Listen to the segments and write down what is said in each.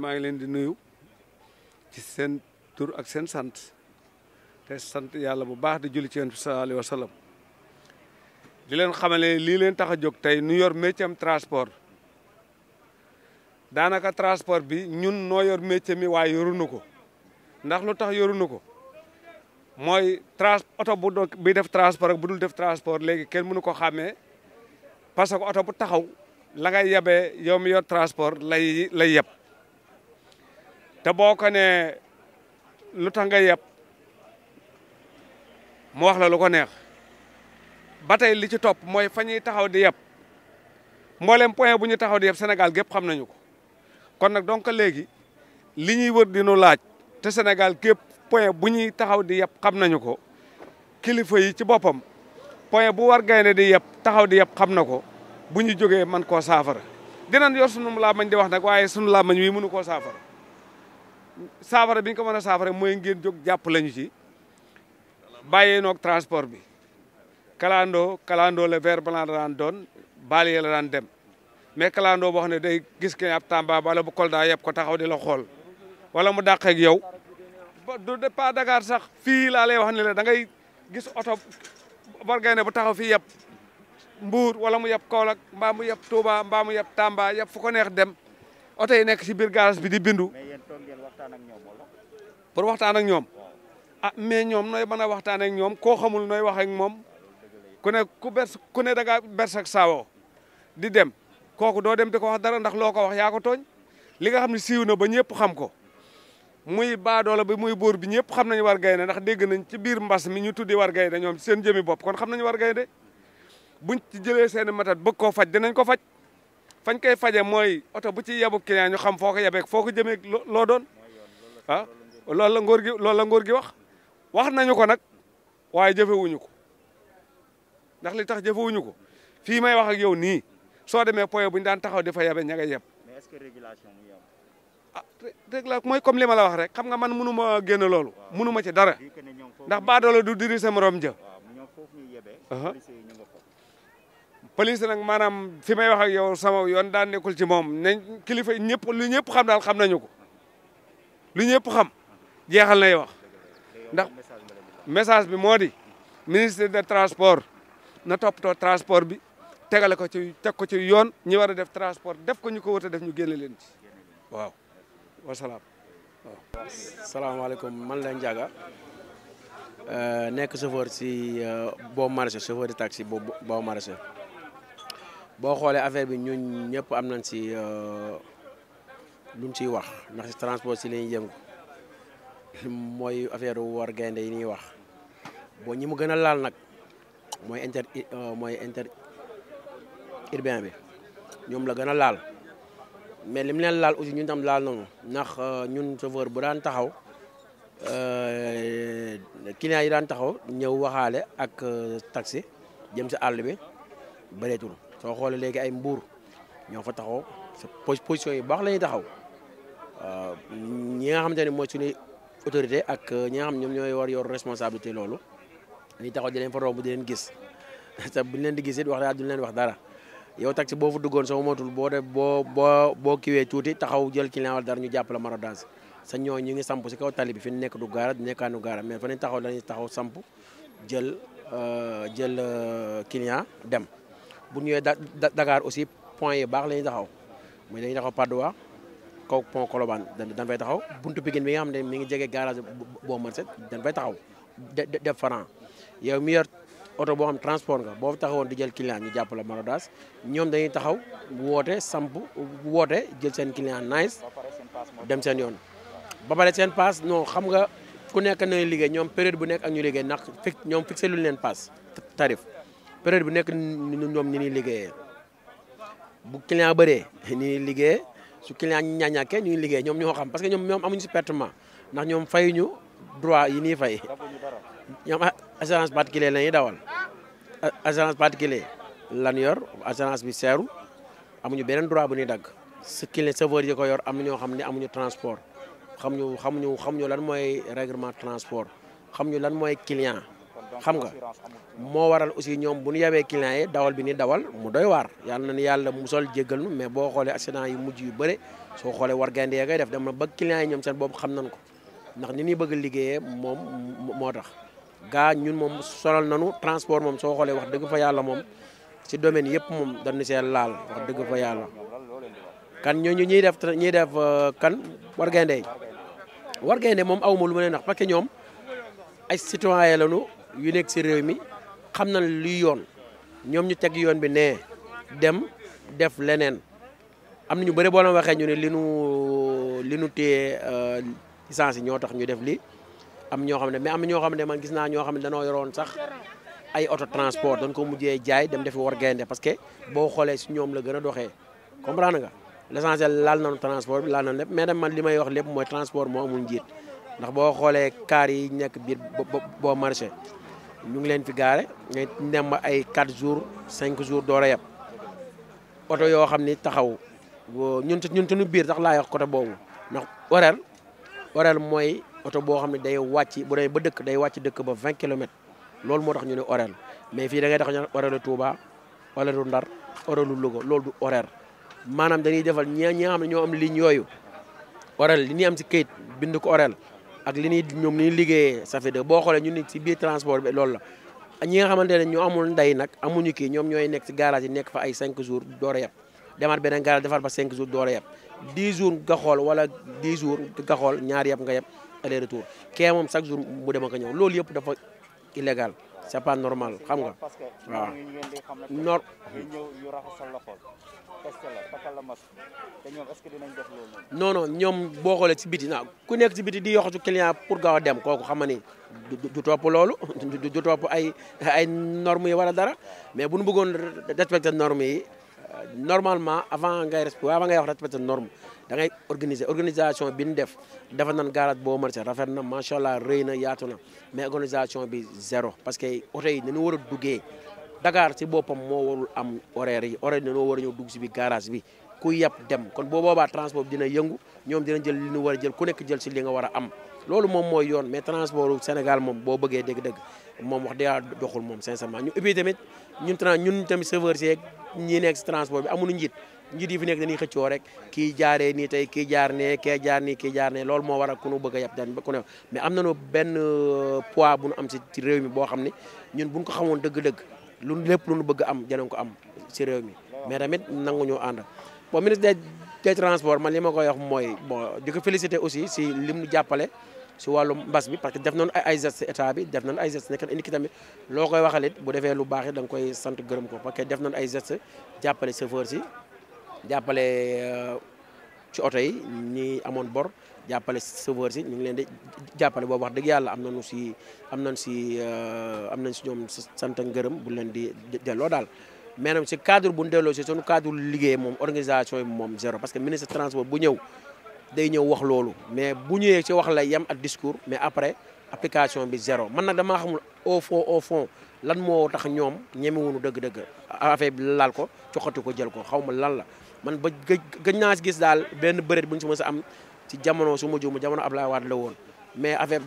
maa ngi leen di nuyu ci seen tur ak seen sant te sant yàlla bu baax di julli ci yonent bi sallallahu alayhi wa sallam di leen xamale lii leen tax a jóg tey nu yor métier am transport daanaka transport bi ñun noo yor métier mi waaye yorunu ko ndax lu tax yorunu ko mooy oto bi def transport ak bu dul def transport léegi kenn mënu ko xàmmee parce que oto bu taxaw la ngay yebee yow mi yor transport lay yeb te boo ko ne lu tax nga yeb mu wax la lu ko neex ba tey li ci topp mooy fa ñuy taxaw di yeb mboolem point bu ñu taxaw di yeb Sénégal gépp xam nañu ko kon nag donc léegi li ñuy wër di nu laaj te Sénégal gépp point bu ñuy taxaw di yeb xam nañu ko kilifa yi ci boppam point bu war gaynde di yeb taxaw di yeb xam na ko bu ñu jógee man koo saafara dinañ yor sunu làmmiñ di wax nag waaye sunu làmmiñ wi mënu koo saafara saafara bi ñu ko mën a saafara mooy ngeen jóg jàpp lañu ci bàyyee noog transport bi kalandoo le vert blanc la daan doon baliye la daan dem mais kalandoo boo xam ne day gis ke ab Tamba wala bu Kolda yeb ko taxaw di la xool wala mu dàq ak yow du pas Dakar sax fii laa lay wax ne la da ngay gis oto war gaynde bu taxaw fii yeb Mbuur wala mu yeb Kaolack mbaa mu yeb Touba mbaa mu yeb Tamba yeb fu ko neex dem oto yi nekk ci biir garage bi di bindu. mais yéen toog ngeen waxtaan ak ñoom wala. pour waxtaan ak ñoom. ah mais ñoom nooy mën a waxtaan ak ñoom koo xamul nooy wax ak moom ku ne da ngaa bers ak saawoo di dem kooku doo dem di ko wax dara ndax loo ko wax yaa ko tooñ li nga xam ne siiw na ba ñëpp xam ko muy baadoola bi muy buur bi ñëpp xam nañu war gaynde ndax dégg nañ ci biir mbas mi ñu tuddi war gaynde ñoom seen jëmi bopp kon xam nañu war gaynde buñ ci jëlee seen matat bëgg koo faj dinañ ko faj fañ koy faje mooy oto bu ci yebu client ñu xam foo ko yebee foo ko jëmee loo doon ah loolu la ngóor gi wax nañu ko nag waaye jëfewuñu ko ndax li tax jëfewuñu ko fii may wax ak yow nii soo demee point bu ñu daan taxaw di fa yebe ña ngay yeb. mais est-ce que régulation mu yem. ah régulation mooy comme li ma la wax rek xam nga man mënu ma génn loolu. mënu ma ci dara ndax baadoola du diri sa morom ja. police nag maanaam fi may wax ak yow sama yoon daan nekkul ci moom nañ kilifa ñëpp lu ñëpp xam daal xam nañu ko lu ñëpp xam jeexal nay wax ndax message bi moo di ministre des transports na toppatoo transport bi teg ko ci yoon ñi war a def transport def ko ñu ko war a def ñu génne leen ci waaw wasalaam waaw. salaamaaleykum man la Ndiaga nekk chauffeur si boo marché chauffeur de taxi boo marché. boo xoolee affaire bi ñun ñëpp am nañ si luñ ciy wax ndax si transport si lañuy yëngu mooy affaire war gaynde yi ñuy wax boo ñi mu gën a laal nag mooy inter urbain bi ñoom la gën a laal mais lim leen laal aussi ñun tam laal nañu ndax ñun chauffeur bu daan taxaw client yi daan taxaw ñëw waxaale ak taxi jëm si àll bi bëreetul. soo xoolee léegi ay mbuur ñoo fa taxaw position yu baax la ñuy taxaw ñi nga xamante ne mooy suñuy autorité ak ñi nga xam ñoom ñooy war yor responsabilité loolu dañuy taxaw di leen fa romb di leen gis te buñ leen di gis it wax dëgg duñ leen wax dara yow taxi boo fa duggoon soo motul boo kiwee tuuti taxaw jël client wala dara ñu jàpp la maraudage sa ñoo ñu ngi samp si kaw tali bi fi nekk du gaara nekkaanu gaara mais fa nañ taxaw dañuy taxaw samp jël client dem. bu ñëwee Dakar aussi point yi baax la ñuy taxaw muy dañuy taxaw Patte d'Oie kaw pont Colobane dañ fay taxaw buntu Pikine bi nga xam ne mi ngi jege garage boo marché dañ fay taxaw def franc yow mi yor oto boo xam transport nga boo taxawoon di jël client ñu jàpp la maraudage ñoom dañuy taxaw woote samp woote jël seen client nice dem seen yoon ba pare seen paas non xam nga ku nekk na liggéey ñoom période bu nekk ak ñu liggéey ndax ñoom fixé luñu leen paas tarif période bu nekk ñoom ni ñuy liggéeyee bu client bëree ni ñuy liggéeyee su client ñaañaakee ñu ngi liggéey ñoom ñoo xam parce que ñoom amuñu si pertement ndax ñoom fayuñu droit yi ñuy fay ñoom assurance particulier la ñuy dawal assurance particulier lan yor assurance bi seeru amuñu beneen droit bu ñuy dagg sa client chauffeur yi ko yor am na ñoo xam ne amuñu transport xamuñu lan mooy règlement transport xamuñu lan mooy client xam nga moo waral aussi ñoom bu ñu yabee clients yi dawal bi ni dawal mu doy waar yàlla na ni yàlla musal jéggal nu mais boo xoolee accident yu mujj yu bëre soo xoolee war gaynde yee ngay def dem na ba clients yi ñoom seen bopp xam nañ ko ndax ni ñuy bëgg a liggéeyee moom moo tax gaa ñun moom solal nañu transport moom soo xoolee wax dëgg fa yàlla moom ci domaine yëpp moom dañu see laal wax dëgg fa yàlla kan ñooñu ñuy def kan war gaynde moom awma lu ma leen wax parce que ñoom ay citoyen lañu yu nekk ci réew mi xam na luy yoon ñoom ñu teg yoon bi ne dem def leneen am na ñu bëri boo leen waxee ñu ne li nu téye licence yi ñoo tax ñu def lii am ñoo xam ne mais am na ñoo xam ne man gis naa ñoo xam ne dañoo yoroon sax ay auto transport dañ ko mujjee jaay dem defi war gaynde parce que boo xoolee si ñoom la gën a doxee comprendre nga l'essentiel laal nañu transport bi laal nañu lépp mais man li may wax lépp mooy transport moo amul njiit ndax boo xoolee car yi nekk biir boo marché ñu ngi leen fi gaare ngay dem ba ay 4 jours 5 jours door a yeb oto yoo xam ni taxaw ñun suñu biir sax laa wax côté boobu ndax horaire mooy oto boo xam ne day wàcc bu dee ba dëkk day wàcc dëkk ba 20 kilomètres loolu moo tax ñu ne horaire mais fii da ngay tax ñu ne horaire Touba horaire Ndar horaire Louga loolu du horaire maanaam dañuy defal ñi nga xam ne ñoo am ligne yooyu horaire li ñuy am si kayit bind ko horaire ak li ñuy ñoom ni liggéeyee ça fait de boo xoolee ñu ni si biir transport bi loolu la ñi nga xamante ne ñoo amul ndey nag amuñu kii ñoom ñooy nekk si garage yi nekk fa ay 5 jours door a yeb demaat beneen garage defar fa 5 jours door a yeb 10 jours nga xool wala 10 jours nga xool ñaari yeb nga yeb aller retour kee moom chaque jour mu dem ak a ñëw loolu yëpp dafa illégal c'est pas normal xam nga waaw nor non non ñoom boo xoolee ci biti ku nekk ci biti di yoxatu client pour gaaw a dem kooku xam nga ni du topp loolu du topp ay normes yi wala dara mais bu ñu bëggoon respecter normes yi normalement avant ngay wax respecter norme da ngay organisation bi ñu def dafa nan garage boo marché rafet na macha allah rëy na yaatu na mais organisation bi zéro parce que oto yi dañu war a duggee Dakar ci boppam moo warul am horaire yi dañoo war a ñëw dugg si bi garage bi ku yàpp dem kon boo boobaa transport bi dina yëngu ñoom dina jël li ñu war a jël ku nekk jël si li nga war a am loolu moom mooy yoon mais transport Sénégal moom boo bëggee dëgg-dëgg moom wax dëgg doxul moom sincèrement ñu ubbi tamit ñun tamit chauffeur si ñi nekk si transport bi amuñu njiit yi fi nekk dañuy xëccoo rek kii jaaree nii tey kii jaar nee kee jaar nii kii jaar nee loolu moo waral ku nu bëgg a yàpp dan ku ne mais am nañu benn poids bu nu am ci réew mi boo xam ne ñun buñ ko xamoon dëgg-dëgg lépp lu nu bëgg am dinañ ko am ci réew mi mais tamit nanguñu ànd bon ministre des transports man li ma koy wax mooy bon di ko féliciter aussi si lim nu jàppale si wàllu mbas bi parce que def nañu ay gestes état bi def nañu ay gestes nekk indi ki tamit loo koy waxalit bu defee lu baax it da nga koy sant gërëm ko parce que def nañu ay gestes jàppale chauffeur si jàppale ci oto yi ñi amoon bor jàppale chauffeur si ñu ngi leen di jàppale boobu wax dëgg yàlla am nañu si ñoom sant ngërëm bu leen di delloo daal mais nag si cadre bu ñu delloo si sunu cadre liggéey moom organisation yi moom zéro parce que ministre transport bu ñëw day ñëw wax loolu mais bu ñëwee ci wax la yem ak discours mais après application bi zéro man nag damaa xamul au fond lan moo tax ñoom ñemewuñu dëgg-dëgg affaire bi laal ko coxati ko jël ko xaw ma lan la man ba gëj naa si gis daal benn bëreet bu ñu si mës a am ci jamono su ma juum jamono Abdoulaye Wade la woon mais affaire bi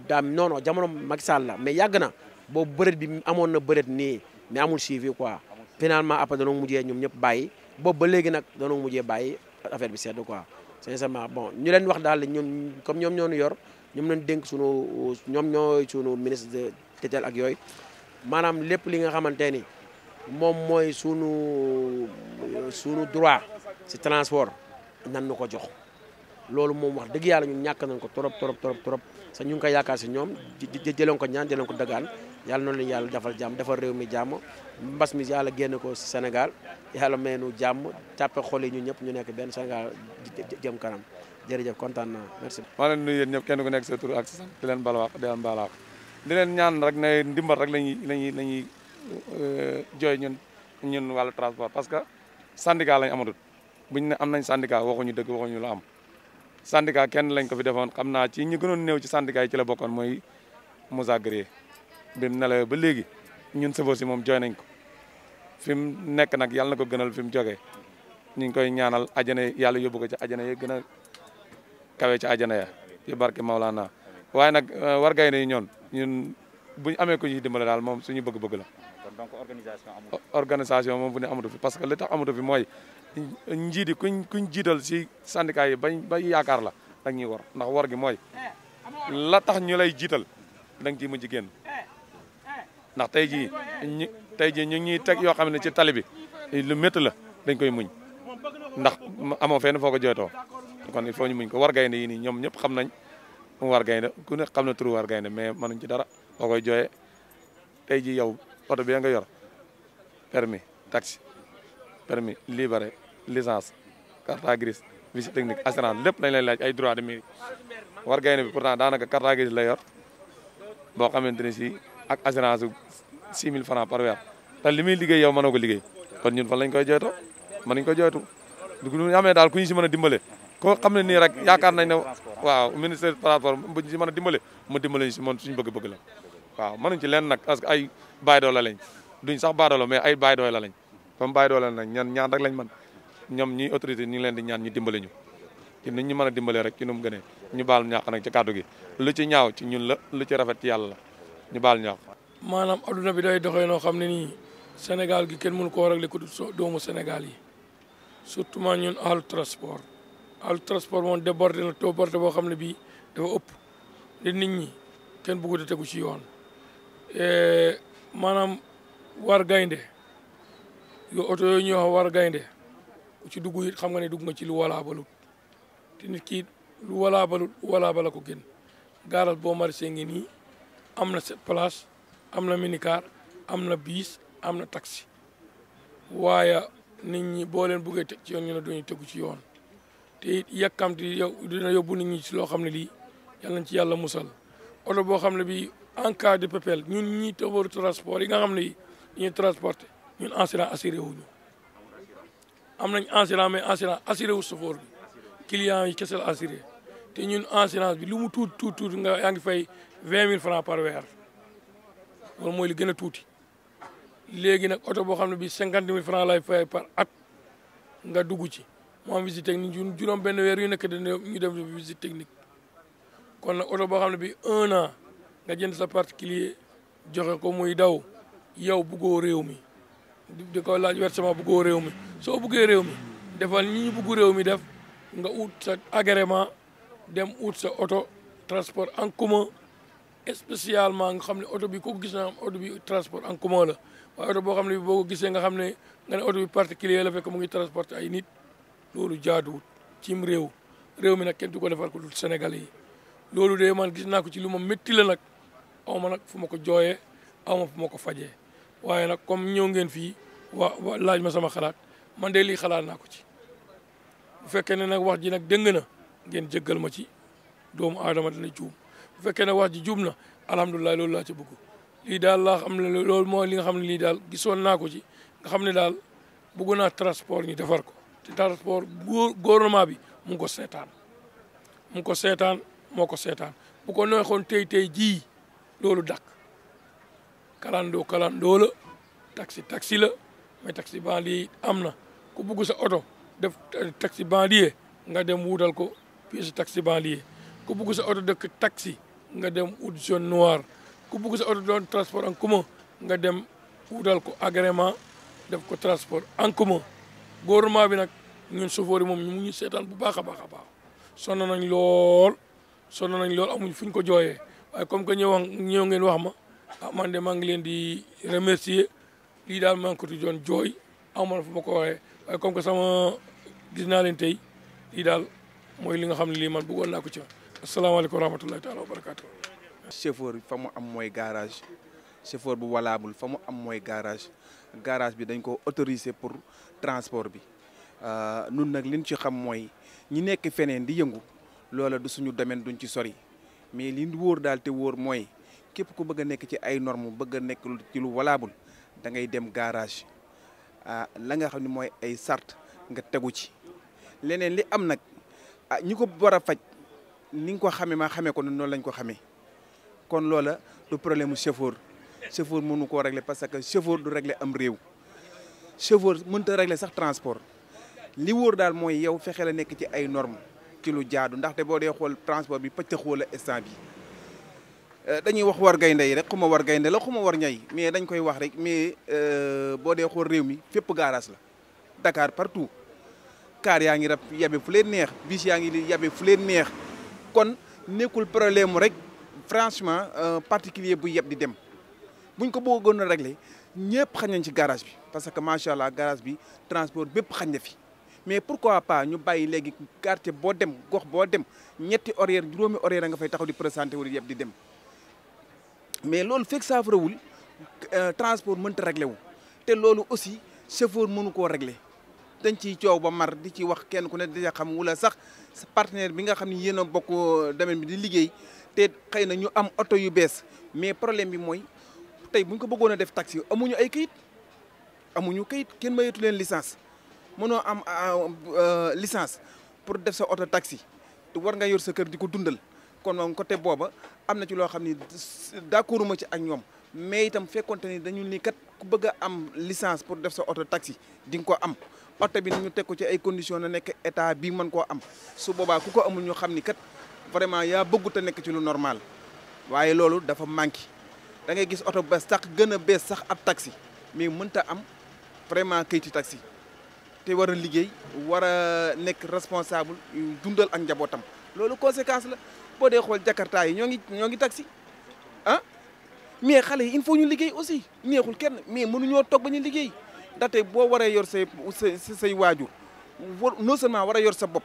daa non jamono Macky Sall la mais yàgg na boobu bëreet bi amoon na bëreet nii mais amul suivi quoi finalement après danoo mujjee ñoom ñëpp bàyyi boobu ba léegi nag danoo mujjee bàyyi affaire bi sedd quoi sincèrement bon ñu leen wax daal ñun comme ñoom ñoo ñu yor ñoom lañ dénk ñoom ñooy sunu ministre de tutelle ak yooyu maanaam lépp li nga xamante ni moom mooy sunu droit si transport nan nu ko jox loolu moom wax dëgg yàlla ñun ñàkk nañ ko trop sax ñu ngi koy yaakaar si ñoom jëleen ko ñaan jëleen ko dagaan yàlla noonu lañu yàlla defal jàmm defal réew mi jàmm mbas mi yàlla génn ko si Sénégal yàlla may nu jàmm tàppe xol yi ñu ñëpp ñu nekk benn Sénégal jëm kanam jërëjëf kontaan naa merci. maa leen nuyu yéen ñëpp kenn ku nekk sa tur ak sa sant di leen balwaax di leen balaax di leen ñaan rek ne ndimbal rek lañuy jooy ñun wàllu transport parce que syndicat lañ amatut buñ ne am nañ syndicat waxuñu dëgg waxuñu lu am syndicat kenn lañ ko fi defoon xam naa ci ñi gënoon néew ci syndicat yi ci la bokkoon mooy Moussa Gueye bi mu nelawee ba léegi ñun chauffeur si moom jooy nañ ko fi mu nekk nag yàlla na ko gënal fi mu jógee ñu ngi koy ñaanal ajana yàlla yóbbu ko ci ajana yi gën a kawe ci ajana ya ci barke Maolana waaye nag war gaynde yi ñun bu ñu amee ko ñuy dimbale daal moom suñu bëgg-bëgg la. kon donc organisation moom bu ne amatu fi parce que li tax amatu fi mooy njiit yi kuñ jiital si syndicat yi bañ yaakaar la dag ñuy war ndax war gi mooy la tax ñu lay jiital da nga ciy mujj génn ndax tey jii ñu ñuy teg yoo xam ne ci tali bi lu métti la dañ koy muñ ndax amoo fenn foo ko jooytoo kon il faut ñu muñ ko war gaynde yi nii ñoom ñëpp xam nañ war gaynde ku ne xam na turu war gaynde mais mënuñ ci dara boo koy jooyee tey jii yow oto bi nga yor permis taxi permis libéré licence carte grise visite technique assurance lépp lañ lay laaj ay droit de mairie war gaynde bi pourtant daanaka carte grise la yor boo xamante ne si ak assurance 6000 francs par weer te li muy liggéey yow mënoo ko liggéey kon ñun fan lañ koy jooytoo mënuñ ko jooytu du ñu amee daal ku ñu si mën a dimbale ko xam ne nii rek yaakaar nañ ne waaw ministère transport bu ñu si mën a dimbale mu dimbale ñu si moom suñu bëgg-bëgg la waaw mënuñ ci leen nag parce que ay baydoo la lañ duñ sax baadoola mais ay baydoo la lañ comme baydoo la nag ñaan rek lañ mën ñoom ñuy autorité ñu ngi leen di ñaan ñu dimbale ñu ci nit ñu mën a dimbalee rek ci nu mu gënee ñu baal ñàq nag ci kàddu gi lu ci ñaaw ci ñun la lu ci rafet ci yàlla la ñu baal ñàq maanaam adduna bi day doxee noo xam ne nii Sénégal gi kenn mënu koo réglé ko doomu Sénégal yi surtout ment ñun ahlu transport moom débordé na débordé boo xam ne bii dafa ëpp di nit ñi kenn bëggu a tegu ci yoon maanaam war gaynde yo oto yooyu ñuy wax war gaynde ku ci dugg it xam nga ne dugg nga ci lu walaa balut te nit ki lu walaa balut walaa bala ko gën gaaral boo marché ngi nii am na 7 places am na minicar am na biis am na taxi waaye nit ñi boo leen buggee teg ci yoon ñu ne duñu tegu ci yoon te it yàkkamti yow dina yóbbu nit ñi ci loo xam ne lii yal nañ ci yàlla musal oto boo xam ne bii en cas de pépel ñun ñi tawar transport yi nga xam ne yi ñuy transporté ñun assurance assuré wuñu am nañ assurance mais assurance assuré wu chauffeur bi client yi kese la assuré te ñun assurance bi lu mu tuuti nga yaa ngi fay 20 000 francs par weer loolu mooy li gën a tuuti léegi nag oto boo xam ne bii 50 000 francs lay fay par at nga dugg ci mu am visite technique ñun juróom benn weer yu nekk ñu def visite technique kon nag oto boo xam ne bii 1 an nga jënd sa particulier joxe ko muy daw yow buggoo réew mi di ko laaj versement buggoo réew mi soo buggee réew mi defal ñi ñu bugg réew mi def nga ut sa agrément dem ut sa auto transport en commun spécialement nga xam ne oto bi ko gis na am oto bi transport en commun la waaye oto boo xam ne boo ko gisee nga xam ne nga ne oto bi particulier la fekk mu ngi transporter ay nit loolu jaaduwut cim réew mi nag kenn du ko defal ko dul Sénégalais yi loolu de man gis naa ko ci lu ma métti la nag aw ma nag fu ma ko jooyee aw ma fu ma ko fajee waaye nag comme ñëw ngeen fii wa laaj ma sama xalaat man de lii xalaat naa ko ci bu fekkee ne nag wax ji nag dëng na ngeen jéggal ma ci doomu aadama dana juum bu fekkee ne wax ji juum na alhamdulilah loolu laa ci bëgg lii daal laa xam ne loolu mooy li nga xam ne lii daal gisoon naa ko ci nga xam ne daal bëgg naa transport ñu defar ko te transport gouvernement bi mu ngi ko seetaan moo ko seetaan bu ko neexoon tey jii loolu dakk kalandoo la taxi la mais taxi banlieue am na ku bugg sa oto def taxi banlieue nga dem wutal ko pièce taxi banlieue ku bugg sa oto dëkk taxi nga dem wut zone noire ku bugg sa oto doon transport en commun nga dem wutal ko agrément def ko transport en commun gouvernement bi nag ñun chauffeur yi moom ñu ngi seetaan bu baax a baax sonn nañ lool amuñ fuñ ko jooyee waaye comme que ñëw ngeen wax ma man de maa ngi leen di remercier lii daal maa ngi ko doon jooy amoon fu ma ko waxee waaye comme que sama gis naa leen tey lii daal mooy li nga xam ne lii man bëggoon naa ko ci asalaamaaleykum wa rahmatullahi taala wa barakaatu. chauffeur fa mu am mooy garage chauffeur bu valable fa mu am mooy garage bi dañ ko autorisé pour transport bi nun nag liñ ci xam mooy ñi nekk feneen di yëngu loola du suñu domaine duñ ci sori mais li wóor daal te wóor mooy képp ku bëgg a nekk ci ay normes bëgg a nekk ci lu valable da ngay dem garage la nga xam ne mooy ay sart nga tegu ci leneen li am nag ñi ko war a faj ni nga ko xamee ma xamee ko noonu lañ ko xamee kon loola du problème mu chauffeur mënu koo régler parce que chauffeur du régler am réew chauffeur mënta régler sax transport li wóor daal mooy yow fexe la nekk ci ay normes ci lu jaadu ndaxte boo dee xool transport bi pëcc xoola instant bi dañuy wax war gaynde yi rek xuma war gaynde la xuma war ñay mais dañ koy wax rek mais boo dee xool réew mi fépp garage la Dakar partout car yaa ngi rab yabe fu leen neex bis yaa ngi yabe fu leen neex kon nekkul problème rek franchement particulier bu yeb di dem buñ ko bëggoon a régler ñëpp xañ nañ ci garage bi parce que macha allah garage bi transport bépp xañ na fi mais pourquoi pas ñu bàyyi léegi quartier boo dem gox boo dem ñetti horaire juróomi horaire nga fay taxaw di présenté wul yeb di dem mais loolu fekk saafarawul transport mënta réglé wu te loolu aussi chauffeur mënu koo réglé dañ ciy coow ba mar di ci wax kenn ku ne di xam wala sax sa partenaire bi nga xam ne yéen a bokk domaine bi di liggéey te xëy na ñu am oto yu bees mais problème bi mooy tey bu ñu ko bëggoon a def taxi amuñu ay kayit amuñu kayit kenn mayeetu leen licence mënoo am licence pour def sa oto taxi te war nga yor sa kër di ko dundal kon moom côté booba am na ci loo xam ni d'accord ma ci ak ñoom mais itam fekkonte ni dañu ni kat ku bëgg a am licence pour def sa oto taxi di nga ko am oto bi ñu teg ko ci ay conditions na nekk état bii mën koo am su boobaa ku ko amul ñu xam ni kat vraiment yaa bëggut a nekk ci lu normal waaye loolu dafa manqué da ngay gis oto ba sax gën a bees sax ab taxi mais mënta am vraiment kayiti taxi te war a liggéey war a nekk responsable dundal ak njabootam loolu conséquence la boo dee xool jakarta yi ñoo ngi taxi ah mais xale yi il faut ñu liggéey aussi neexul kenn mais mënuñoo toog ba ñu liggéey ndaxte boo waree yor say waajur non seulement war a yor sa bopp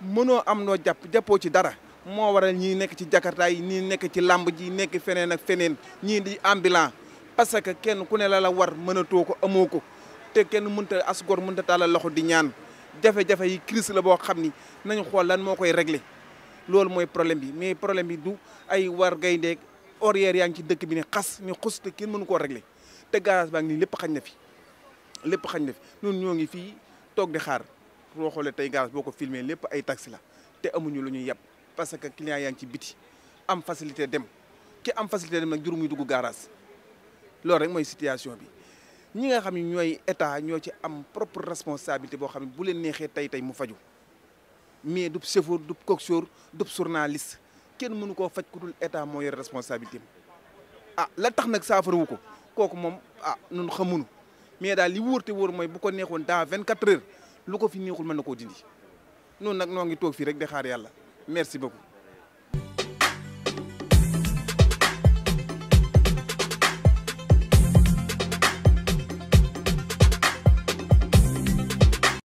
mënoo am noo jàppoo ci dara moo waral ñii nekk ci jakarta yi ñii nekk ci làmb ji nekk feneen ak feneen ñii di ambulant parce que kenn ku ne la war mënatoo ko amoo ko te kenn mënta asgor mënta tàllal loxo di ñaan jafe-jafe yi crise la boo xam ni nañu xool lan moo koy régler loolu mooy problème bi mais problème bi du ay war gayndeeg horaire yaa ngi ci dëkk bi ne xas ni xus te kenn mënu koo régler te garage baa ngi nii lépp xañ na fi ñun ñoo ngi fii toog di xaar boo xoolee tey garage boo ko filmé lépp ay taxi la te amuñu lu ñuy yeb parce que client yaa ngi ci biti am facilité dem ki am facilité dem nag juru muy dugg garage loolu rek mooy situation bi ñi nga xam ne ñooy état ñoo ci am propre responsabilité boo xam ne bu leen neexee tey mu faju mais du chauffeur du coxeur du journaliste kenn mënu koo faj ku dul état moo yor responsabilité la tax nag saafarawu ko kooku moom nun xamunu mais daal li wóor te wóor mooy bu ko neexoon dans 24 heures lu ko fi neexul mën na koo dindi noonu nag noo ngi toog fii rek di xaar yàlla merci beaucoup